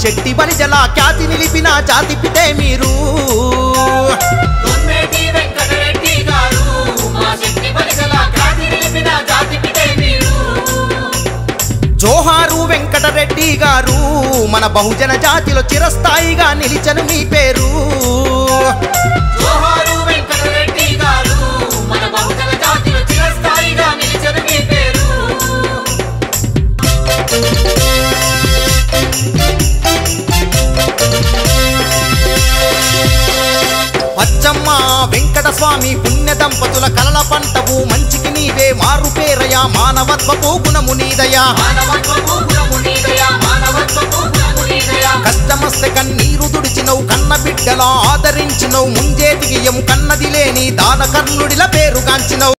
శెట్టి బలిజల ఖ్యాతి నిలిపిన జాతిపితే మీరు జోహారు వెంకటరెడ్డి గారు మన బహుజన జాతిలో చిరస్థాయిగా నిలిచను మీ పేరు జోహారు వెంకటరెడ్డి గారు మన బహుజన జాతిలో చిరస్థాయిగా నిలిచను మీ పేరు పచ్చమ్మ వెంకట స్వామి పుణ్య దంపతుల కలల పంటవు మంచికి నీవే మారు పేరయ మానవత్వపు గుణము నీదయా కష్టమస్తే కన్నీరు తుడిచినవు కన్న బిడ్డలా ఆదరించినవు ముంజేతికి ఎం కన్నది లేని దాన కర్ణుడిల పేరుగాంచినవు